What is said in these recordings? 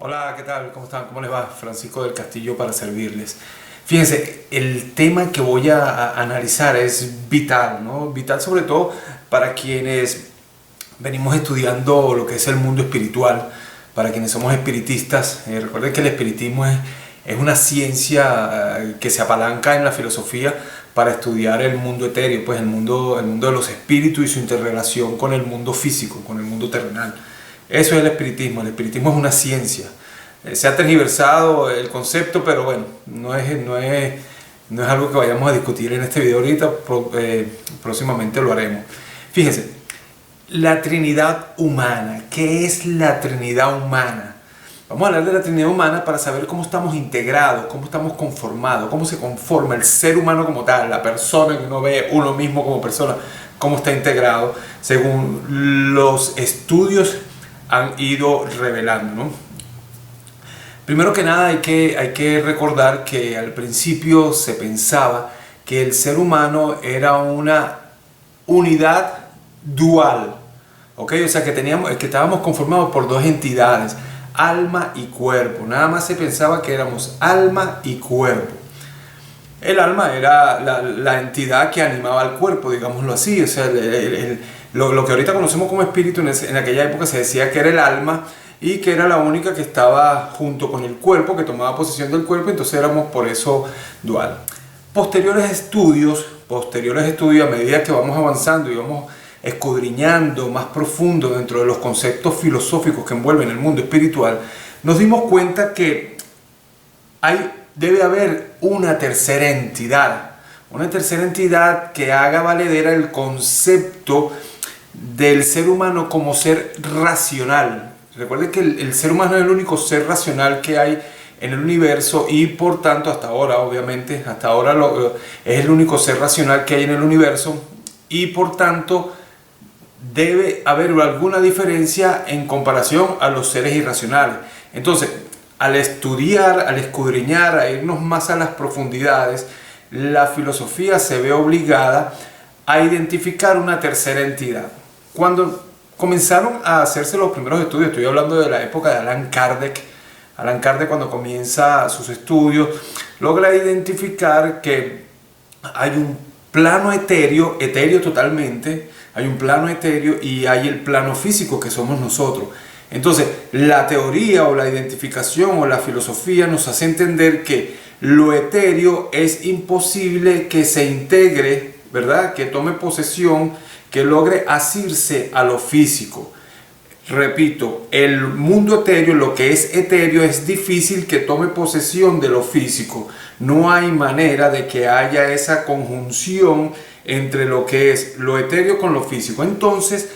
Hola, ¿qué tal? ¿Cómo están? ¿Cómo les va? Francisco del Castillo para servirles. Fíjense, el tema que voy a analizar es vital, ¿no? Vital sobre todo para quienes venimos estudiando lo que es el mundo espiritual, para quienes somos espiritistas. Recuerden que el espiritismo es una ciencia que se apalanca en la filosofía para estudiar el mundo etéreo, pues el mundo de los espíritus y su interrelación con el mundo físico, con el mundo terrenal. Eso es el espiritismo. El espiritismo es una ciencia. Se ha tergiversado el concepto, pero bueno, no es algo que vayamos a discutir en este video ahorita. Próximamente lo haremos. Fíjense, la Trinidad humana. ¿Qué es la Trinidad humana? Vamos a hablar de la Trinidad humana para saber cómo estamos integrados, cómo estamos conformados, cómo se conforma el ser humano como tal, la persona que uno ve, uno mismo como persona, cómo está integrado, según los estudios han ido revelando, ¿no? Primero que nada hay que recordar que al principio se pensaba que el ser humano era una unidad dual, ¿ok? O sea que estábamos conformados por dos entidades, alma y cuerpo. Nada más se pensaba que éramos alma y cuerpo. El alma era la entidad que animaba al cuerpo, digámoslo así. O sea, lo que ahorita conocemos como espíritu, en aquella época se decía que era el alma y que era la única que estaba junto con el cuerpo, que tomaba posesión del cuerpo, entonces éramos por eso dual. Posteriores estudios, a medida que vamos avanzando y vamos escudriñando más profundo dentro de los conceptos filosóficos que envuelven el mundo espiritual, nos dimos cuenta que debe haber una tercera entidad que haga valedera el concepto del ser humano como ser racional. Recuerden que el ser humano es el único ser racional que hay en el universo y por tanto hasta ahora es el único ser racional que hay en el universo y por tanto debe haber alguna diferencia en comparación a los seres irracionales. Entonces, al estudiar, al escudriñar, a irnos más a las profundidades, la filosofía se ve obligada a identificar una tercera entidad. Cuando comenzaron a hacerse los primeros estudios, estoy hablando de la época de Allan Kardec, cuando comienza sus estudios, logra identificar que hay un plano etéreo totalmente, hay un plano etéreo y hay el plano físico que somos nosotros. Entonces, la teoría o la identificación o la filosofía nos hace entender que lo etéreo es imposible que se integre, ¿verdad? Que tome posesión, que logre asirse a lo físico. Repito, el mundo etéreo, lo que es etéreo, es difícil que tome posesión de lo físico. No hay manera de que haya esa conjunción entre lo que es lo etéreo con lo físico. Entonces,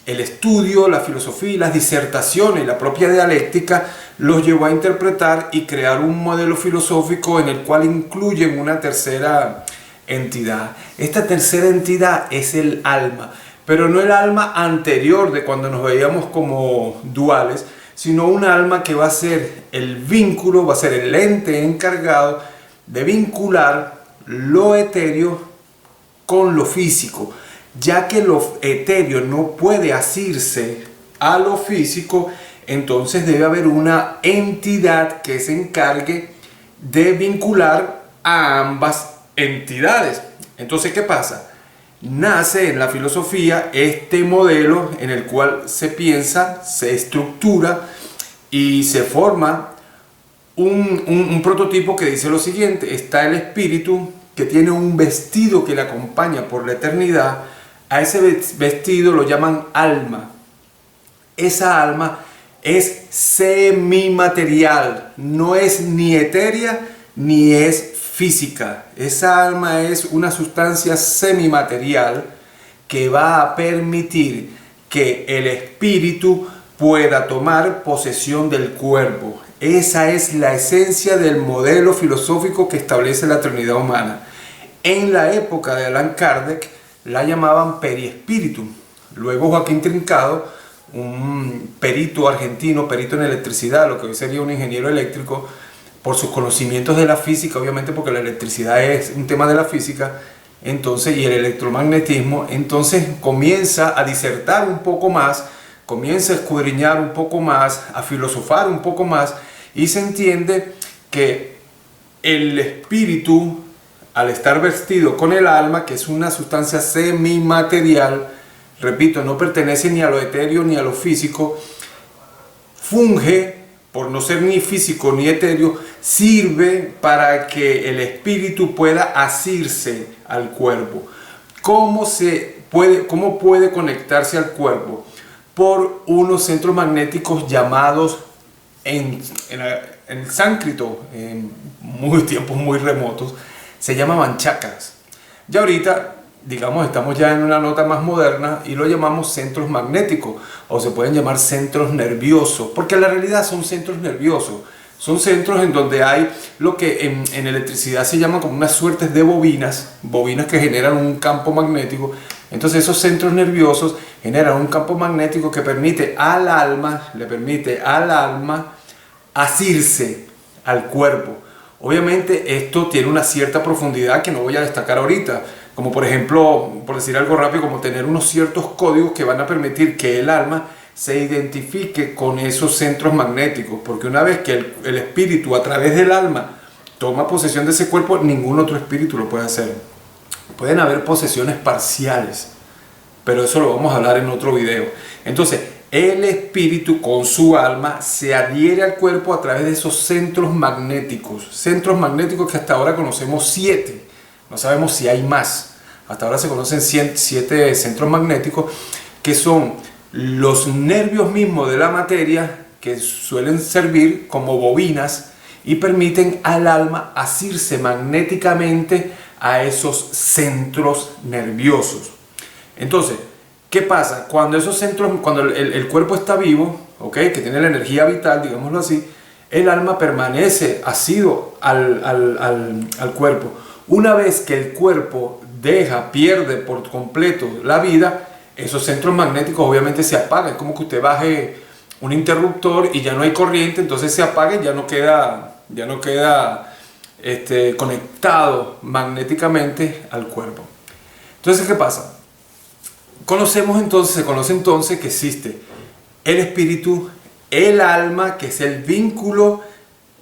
el estudio, la filosofía y las disertaciones, la propia dialéctica, los llevó a interpretar y crear un modelo filosófico en el cual incluyen una tercera entidad. Esta tercera entidad es el alma, pero no el alma anterior de cuando nos veíamos como duales, sino un alma que va a ser el vínculo, va a ser el ente encargado de vincular lo etéreo con lo físico, ya que lo etéreo no puede asirse a lo físico, entonces debe haber una entidad que se encargue de vincular a ambas entidades. Entonces, ¿qué pasa? Nace en la filosofía este modelo en el cual se piensa, se estructura y se forma un prototipo que dice lo siguiente: está el espíritu que tiene un vestido que le acompaña por la eternidad. A ese vestido lo llaman alma. Esa alma es semimaterial, no es ni etérea ni es física. Esa alma es una sustancia semimaterial que va a permitir que el espíritu pueda tomar posesión del cuerpo. Esa es la esencia del modelo filosófico que establece la Trinidad humana. En la época de Allan Kardec la llamaban periespíritu. Luego Joaquín Trincado, un perito argentino, perito en electricidad, lo que hoy sería un ingeniero eléctrico, por sus conocimientos de la física, obviamente porque la electricidad es un tema de la física, entonces, y el electromagnetismo, entonces comienza a disertar un poco más comienza a escudriñar un poco más, a filosofar un poco más, y se entiende que el espíritu, al estar vestido con el alma, que es una sustancia semimaterial, repito, no pertenece ni a lo etéreo ni a lo físico, funge, por no ser ni físico ni etéreo, sirve para que el espíritu pueda asirse al cuerpo. ¿Cómo puede conectarse al cuerpo? Por unos centros magnéticos llamados en el sánscrito, en tiempos muy remotos, se llamaban chakras. Ya ahorita, digamos, estamos ya en una nota más moderna y lo llamamos centros magnéticos, o se pueden llamar centros nerviosos, porque en la realidad son centros nerviosos. Son centros en donde hay lo que en electricidad se llaman como unas suertes de bobinas que generan un campo magnético. Entonces esos centros nerviosos generan un campo magnético que le permite al alma asirse al cuerpo. Obviamente esto tiene una cierta profundidad que no voy a destacar ahorita, como por ejemplo, por decir algo rápido, como tener unos ciertos códigos que van a permitir que el alma se identifique con esos centros magnéticos, porque una vez que el espíritu a través del alma toma posesión de ese cuerpo, ningún otro espíritu lo puede hacer. Pueden haber posesiones parciales, pero eso lo vamos a hablar en otro video. Entonces, el espíritu con su alma se adhiere al cuerpo a través de esos centros magnéticos que hasta ahora conocemos 7, no sabemos si hay más. Hasta ahora se conocen 7 centros magnéticos, que son los nervios mismos de la materia, que suelen servir como bobinas y permiten al alma asirse magnéticamente a esos centros nerviosos. Entonces, ¿qué pasa? Cuando esos centros, cuando el cuerpo está vivo, ¿okay? Que tiene la energía vital, digámoslo así, el alma permanece asido al cuerpo. Una vez que el cuerpo pierde por completo la vida, esos centros magnéticos obviamente se apagan. Es como que usted baje un interruptor y ya no hay corriente, entonces se apaga y ya no queda conectado magnéticamente al cuerpo. Entonces, ¿qué pasa? Se conoce entonces que existe el espíritu, el alma, que es el vínculo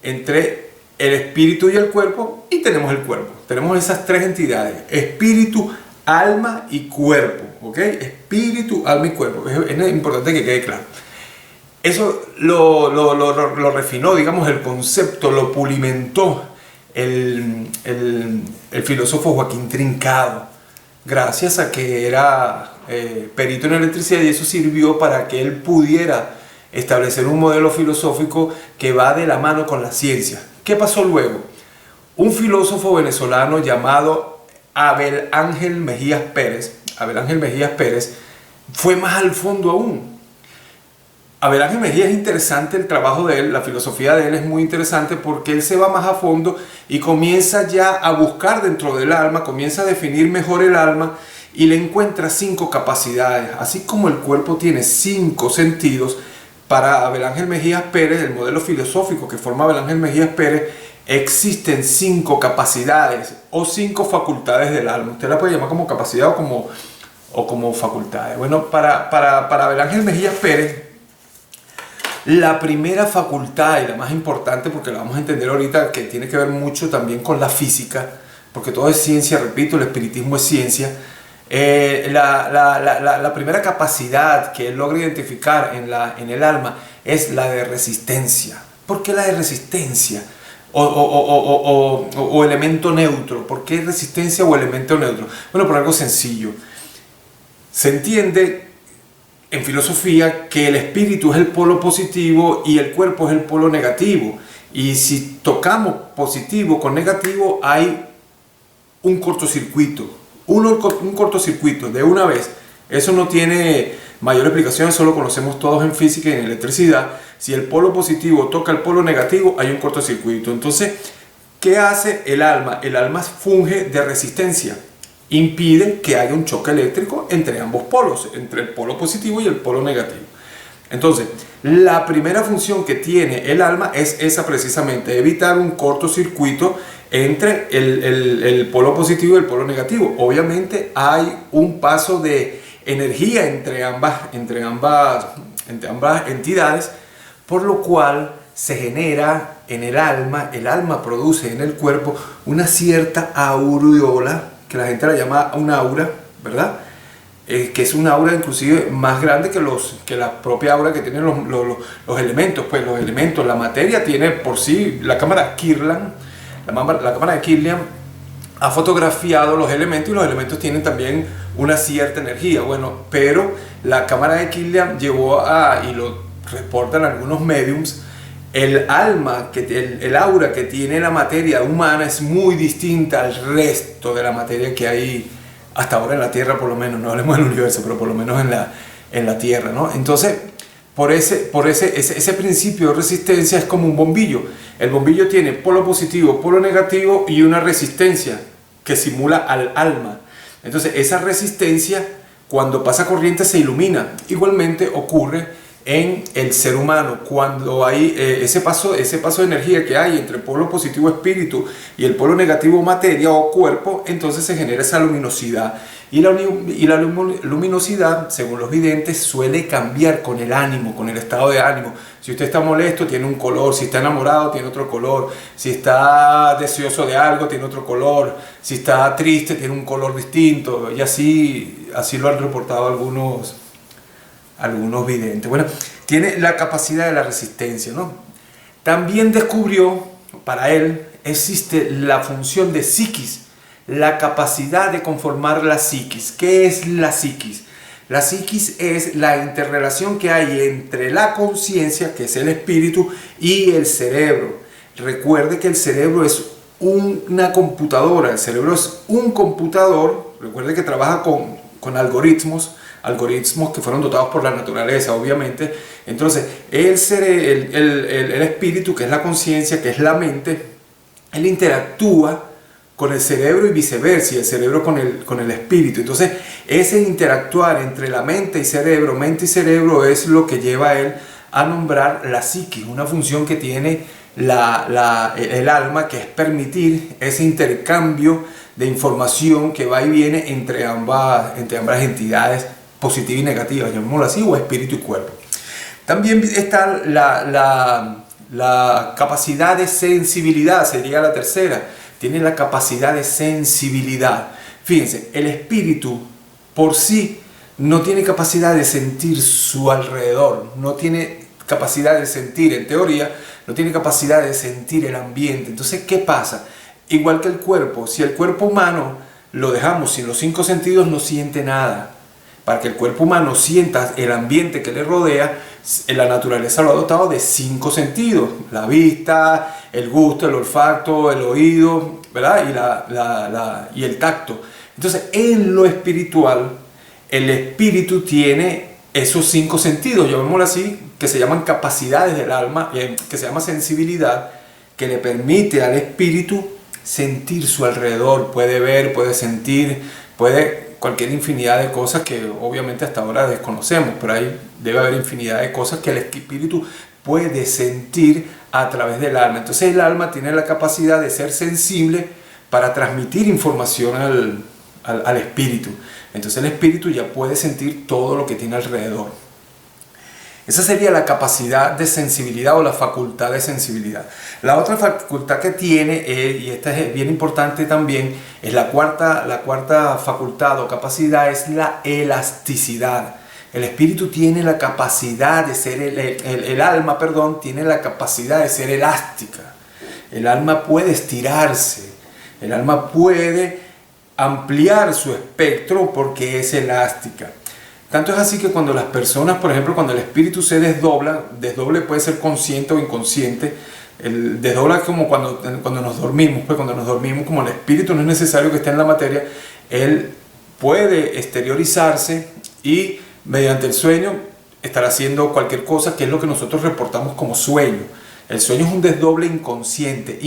entre el espíritu y el cuerpo, y tenemos el cuerpo. Tenemos esas 3 entidades: espíritu, alma y cuerpo. ¿Ok? Espíritu, alma y cuerpo. Es importante que quede claro. Eso lo refinó, digamos, el concepto, lo pulimentó el filósofo Joaquín Trincado, gracias a que era perito en electricidad, y eso sirvió para que él pudiera establecer un modelo filosófico que va de la mano con la ciencia. ¿Qué pasó luego? Un filósofo venezolano llamado Abel Ángel Mejías Pérez fue más al fondo aún. Abel Ángel Mejías es interesante el trabajo de él, la filosofía de él es muy interesante, porque él se va más a fondo y comienza ya a buscar dentro del alma, comienza a definir mejor el alma y le encuentra 5 capacidades. Así como el cuerpo tiene 5 sentidos, para Abel Ángel Mejías Pérez, el modelo filosófico que forma Abel Ángel Mejías Pérez, existen 5 capacidades o 5 facultades del alma. Usted la puede llamar como capacidad o como facultades. Bueno, para Abel Ángel Mejías Pérez, la primera facultad y la más importante, porque la vamos a entender ahorita, que tiene que ver mucho también con la física, porque todo es ciencia, repito, el espiritismo es ciencia. La primera capacidad que él logra identificar en el alma es la de resistencia. ¿Por qué la de resistencia? O elemento neutro. ¿Por qué resistencia o elemento neutro? Bueno, por algo sencillo. Se entiende en filosofía que el espíritu es el polo positivo y el cuerpo es el polo negativo. Y si tocamos positivo con negativo, hay un cortocircuito. Un cortocircuito de una vez. Eso no tiene mayor explicación, eso lo conocemos todos en física y en electricidad. Si el polo positivo toca el polo negativo, hay un cortocircuito. Entonces, ¿qué hace el alma? El alma funge de resistencia. Impide que haya un choque eléctrico entre ambos polos, entre el polo positivo y el polo negativo. Entonces, la primera función que tiene el alma es esa precisamente, evitar un cortocircuito entre el polo positivo y el polo negativo. Obviamente hay un paso de energía entre ambas entre ambas entidades, por lo cual se genera en el alma produce en el cuerpo una cierta aureola, que la gente la llama un aura, ¿verdad? Que es una aura inclusive más grande que la propia aura que tienen los elementos. Pues los elementos, la materia tiene por sí, la cámara Kirlian, la cámara de Kirlian ha fotografiado los elementos y los elementos tienen también una cierta energía. Bueno, pero la cámara de Kirlian llevó y lo reportan algunos mediums, el aura que tiene la materia humana es muy distinta al resto de la materia que hay hasta ahora en la Tierra, por lo menos. No hablemos del universo, pero por lo menos en la Tierra, ¿no? Entonces, por ese principio de resistencia es como un bombillo. El bombillo tiene polo positivo, polo negativo y una resistencia que simula al alma. Entonces, esa resistencia, cuando pasa corriente, se ilumina. Igualmente ocurre en el ser humano, cuando hay ese paso de energía que hay entre el polo positivo espíritu y el polo negativo materia o cuerpo, entonces se genera esa luminosidad. Y la luminosidad, según los videntes, suele cambiar con el ánimo, con el estado de ánimo. Si usted está molesto, tiene un color; si está enamorado, tiene otro color; si está deseoso de algo, tiene otro color; si está triste, tiene un color distinto. Y así lo han reportado algunos videntes. Bueno, tiene la capacidad de la resistencia, ¿no? También descubrió, para él, existe la función de psiquis, la capacidad de conformar la psiquis. ¿Qué es la psiquis? La psiquis es la interrelación que hay entre la conciencia, que es el espíritu, y el cerebro. Recuerde que el cerebro es una computadora, el cerebro es un computador. Recuerde que trabaja con algoritmos que fueron dotados por la naturaleza, obviamente. Entonces, el espíritu, que es la conciencia, que es la mente, él interactúa con el cerebro y viceversa, y el cerebro con el espíritu. Entonces, ese interactuar entre la mente y cerebro es lo que lleva a él a nombrar la psiquis, una función que tiene el alma, que es permitir ese intercambio de información que va y viene entre ambas entidades, positiva y negativa, llamémoslo así, o espíritu y cuerpo. También está la capacidad de sensibilidad, sería la tercera. Tiene la capacidad de sensibilidad. Fíjense, el espíritu por sí no tiene capacidad de sentir su alrededor, no tiene capacidad de sentir, en teoría, no tiene capacidad de sentir el ambiente. Entonces, ¿qué pasa? Igual que el cuerpo, si el cuerpo humano lo dejamos sin los 5 sentidos, no siente nada. Para que el cuerpo humano sienta el ambiente que le rodea, la naturaleza lo ha dotado de 5 sentidos: la vista, el gusto, el olfato, el oído, ¿verdad? Y el tacto. Entonces, en lo espiritual, el espíritu tiene esos 5 sentidos, llamémoslo así, que se llaman capacidades del alma, que se llama sensibilidad, que le permite al espíritu sentir su alrededor. Puede ver, puede sentir, puede cualquier infinidad de cosas que obviamente hasta ahora desconocemos, pero ahí debe haber infinidad de cosas que el espíritu puede sentir a través del alma. Entonces el alma tiene la capacidad de ser sensible para transmitir información al espíritu. Entonces el espíritu ya puede sentir todo lo que tiene alrededor. Esa sería la capacidad de sensibilidad o la facultad de sensibilidad. La otra facultad que tiene, y esta es bien importante también, es la cuarta facultad o capacidad, es la elasticidad. El espíritu tiene la capacidad de ser, el alma, perdón, tiene la capacidad de ser elástica. El alma puede estirarse, el alma puede ampliar su espectro porque es elástica. Tanto es así que cuando las personas, por ejemplo, cuando el espíritu se desdoble puede ser consciente o inconsciente. El desdobla es como cuando nos dormimos, pues cuando nos dormimos, como el espíritu no es necesario que esté en la materia, él puede exteriorizarse y mediante el sueño estar haciendo cualquier cosa, que es lo que nosotros reportamos como sueño. El sueño es un desdoble inconsciente,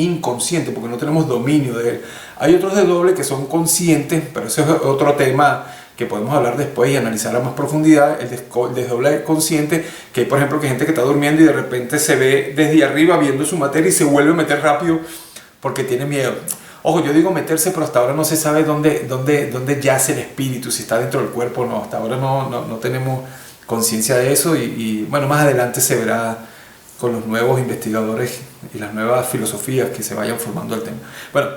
porque no tenemos dominio de él. Hay otros desdobles que son conscientes, pero ese es otro tema que podemos hablar después y analizar a más profundidad. El desdoble consciente, que hay por ejemplo que gente que está durmiendo y de repente se ve desde arriba viendo su materia y se vuelve a meter rápido porque tiene miedo. Ojo, yo digo meterse, pero hasta ahora no se sabe dónde yace el espíritu, si está dentro del cuerpo o no. Hasta ahora no tenemos conciencia de eso y bueno, más adelante se verá con los nuevos investigadores y las nuevas filosofías que se vayan formando al tema. Bueno,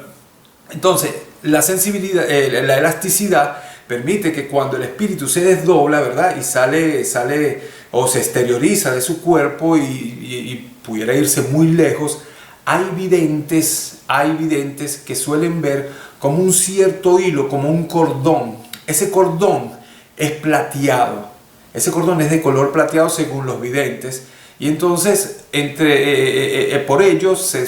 entonces la sensibilidad, la elasticidad permite que cuando el espíritu se desdobla, ¿verdad? Y sale o se exterioriza de su cuerpo y pudiera irse muy lejos, hay videntes que suelen ver como un cierto hilo, como un cordón. Ese cordón es plateado. Ese cordón es de color plateado según los videntes. Y entonces, por ellos se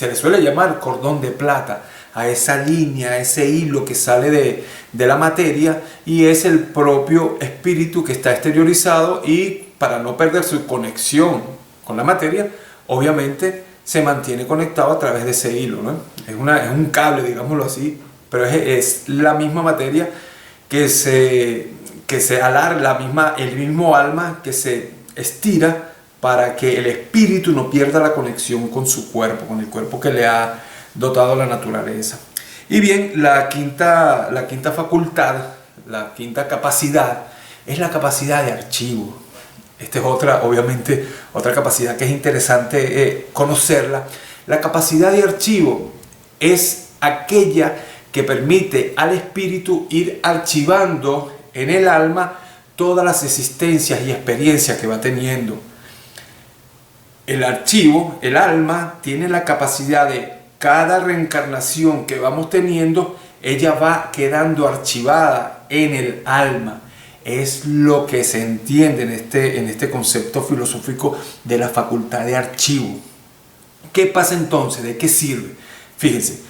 le suele llamar cordón de plata a esa línea, a ese hilo que sale de la materia, y es el propio espíritu que está exteriorizado, y para no perder su conexión con la materia, obviamente se mantiene conectado a través de ese hilo, ¿no? Es un cable, digámoslo así, pero es la misma materia que se alarga, el mismo alma que se estira para que el espíritu no pierda la conexión con su cuerpo, con el cuerpo que le ha dotado la naturaleza. Y bien, la quinta facultad, la quinta capacidad, es la capacidad de archivo. Esta es obviamente, otra capacidad que es interesante conocerla. La capacidad de archivo es aquella que permite al espíritu ir archivando en el alma todas las existencias y experiencias que va teniendo. El archivo, el alma, tiene la capacidad de cada reencarnación que vamos teniendo, ella va quedando archivada en el alma. Es lo que se entiende en este concepto filosófico de la facultad de archivo. ¿Qué pasa entonces? ¿De qué sirve? Fíjense,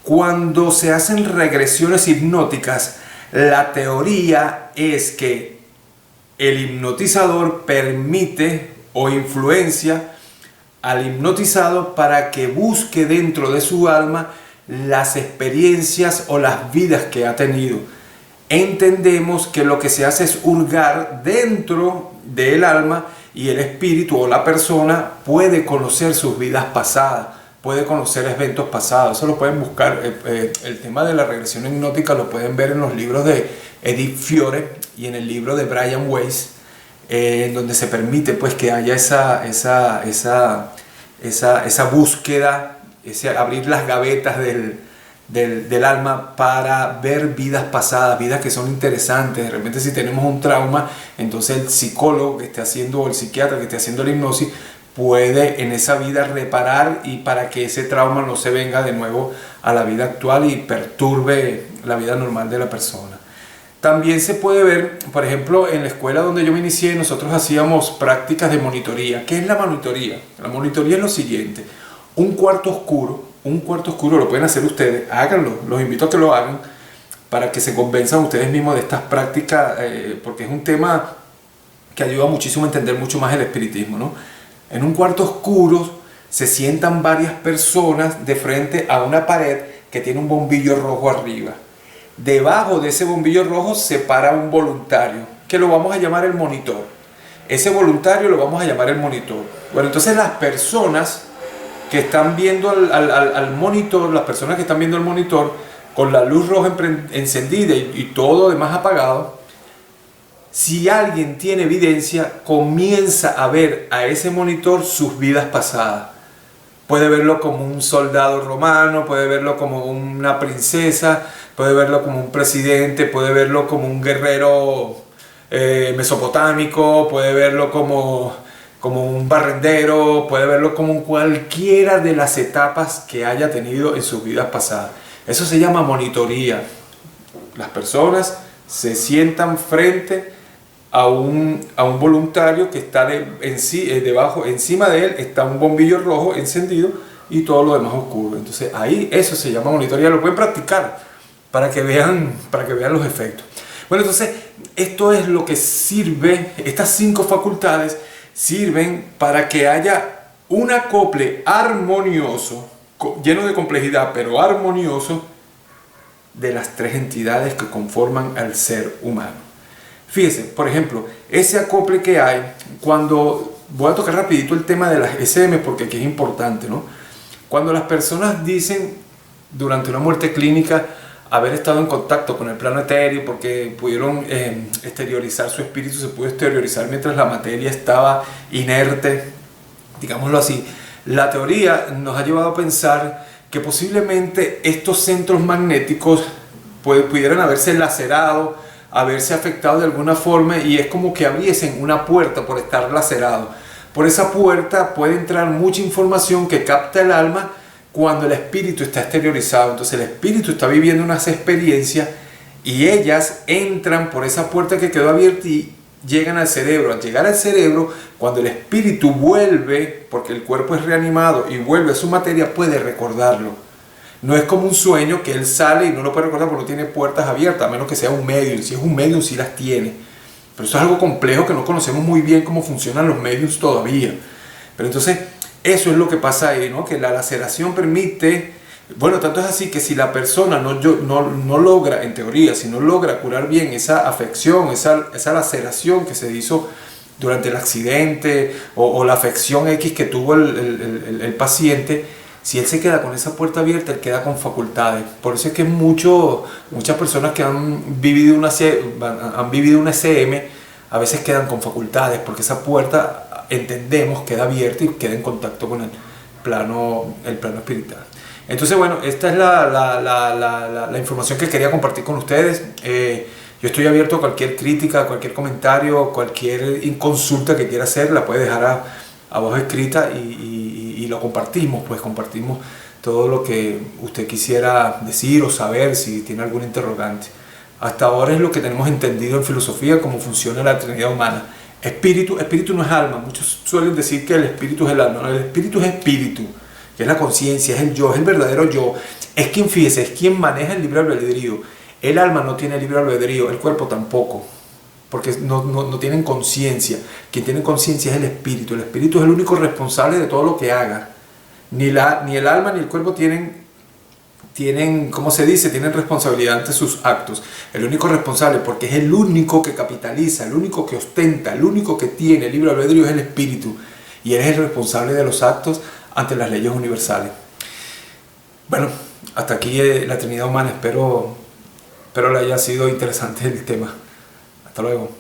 cuando se hacen regresiones hipnóticas, la teoría es que el hipnotizador permite o influencia al hipnotizado para que busque dentro de su alma las experiencias o las vidas que ha tenido. Entendemos que lo que se hace es hurgar dentro del alma, y el espíritu o la persona puede conocer sus vidas pasadas, puede conocer eventos pasados. Eso lo pueden buscar, el tema de la regresión hipnótica lo pueden ver en los libros de Edith Fiore y en el libro de Brian Weiss, en donde se permite pues que haya esa búsqueda, ese abrir las gavetas del alma para ver vidas pasadas, vidas que son interesantes. De repente, si tenemos un trauma, entonces el psicólogo que esté haciendo, o el psiquiatra que esté haciendo la hipnosis, puede en esa vida reparar, y para que ese trauma no se venga de nuevo a la vida actual y perturbe la vida normal de la persona. También se puede ver, por ejemplo, en la escuela donde yo me inicié, nosotros hacíamos prácticas de monitoría. ¿Qué es la monitoría? La monitoría es lo siguiente: un cuarto oscuro, lo pueden hacer ustedes, háganlo, los invito a que lo hagan para que se convenzan ustedes mismos de estas prácticas, porque es un tema que ayuda muchísimo a entender mucho más el espiritismo, ¿no? En un cuarto oscuro se sientan varias personas de frente a una pared que tiene un bombillo rojo arriba. Debajo de ese bombillo rojo se para un voluntario, que lo vamos a llamar el monitor. Ese voluntario lo vamos a llamar el monitor. Bueno, entonces las personas que están viendo al monitor, las personas que están viendo el monitor con la luz roja encendida y todo demás apagado, si alguien tiene evidencia, comienza a ver a ese monitor sus vidas pasadas. Puede verlo como un soldado romano, puede verlo como una princesa, puede verlo como un presidente, puede verlo como un guerrero mesopotámico, puede verlo como un barrendero, puede verlo como cualquiera de las etapas que haya tenido en sus vidas pasadas. Eso se llama monitoría. Las personas se sientan frente a un voluntario que está debajo, encima de él está un bombillo rojo encendido y todo lo demás oscuro. Entonces ahí eso se llama monitoría. Lo pueden practicar para que vean los efectos. Bueno, entonces esto es lo que sirve, estas 5 facultades sirven para que haya un acople armonioso, lleno de complejidad, pero armonioso, de las 3 entidades que conforman al ser humano. Fíjense, por ejemplo, ese acople que hay, cuando voy a tocar rapidito el tema de las SM, porque aquí es importante, ¿no? Cuando las personas dicen durante una muerte clínica: haber estado en contacto con el plano etéreo, porque pudieron exteriorizar su espíritu, se pudo exteriorizar mientras la materia estaba inerte, digámoslo así. La teoría nos ha llevado a pensar que posiblemente estos centros magnéticos pudieran haberse lacerado, haberse afectado de alguna forma, y es como que abriesen una puerta por estar lacerado. Por esa puerta puede entrar mucha información que capta el alma cuando el espíritu está exteriorizado. Entonces el espíritu está viviendo unas experiencias y ellas entran por esa puerta que quedó abierta y llegan al cerebro. Al llegar al cerebro, cuando el espíritu vuelve, porque el cuerpo es reanimado y vuelve a su materia, puede recordarlo. No es como un sueño que él sale y no lo puede recordar porque no tiene puertas abiertas, a menos que sea un medium. Si es un medium, sí las tiene. Pero eso es algo complejo que no conocemos muy bien cómo funcionan los mediums todavía. Pero entonces, eso es lo que pasa ahí, ¿no? Que la laceración permite, bueno, tanto es así que si la persona no logra, en teoría, si no logra curar bien esa afección, esa laceración que se hizo durante el accidente o la afección X que tuvo el paciente, si él se queda con esa puerta abierta, él queda con facultades. Por eso es que muchas personas que han vivido una SM a veces quedan con facultades, porque esa puerta, entendemos, queda abierta y queda en contacto con el plano espiritual. Entonces, bueno, esta es la información que quería compartir con ustedes. Yo estoy abierto a cualquier crítica, a cualquier comentario, cualquier consulta que quiera hacer, la puede dejar abajo escrita y lo compartimos, pues compartimos todo lo que usted quisiera decir o saber, si tiene algún interrogante. Hasta ahora es lo que tenemos entendido en filosofía, cómo funciona la Trinidad humana. Espíritu no es alma. Muchos suelen decir que el espíritu es el alma. No, el espíritu es espíritu, que es la conciencia, es el yo, es el verdadero yo. Es quien, fíjese, es quien maneja el libre albedrío. El alma no tiene libre albedrío, el cuerpo tampoco, porque no tienen conciencia. Quien tiene conciencia es el espíritu. El espíritu es el único responsable de todo lo que haga. Ni el alma ni el cuerpo tienen, ¿cómo se dice? Tienen responsabilidad ante sus actos. El único responsable, porque es el único que capitaliza, el único que ostenta, el único que tiene libre albedrío, es el espíritu. Y él es el responsable de los actos ante las leyes universales. Bueno, hasta aquí la Trinidad humana. Espero le haya sido interesante el tema. Hasta luego.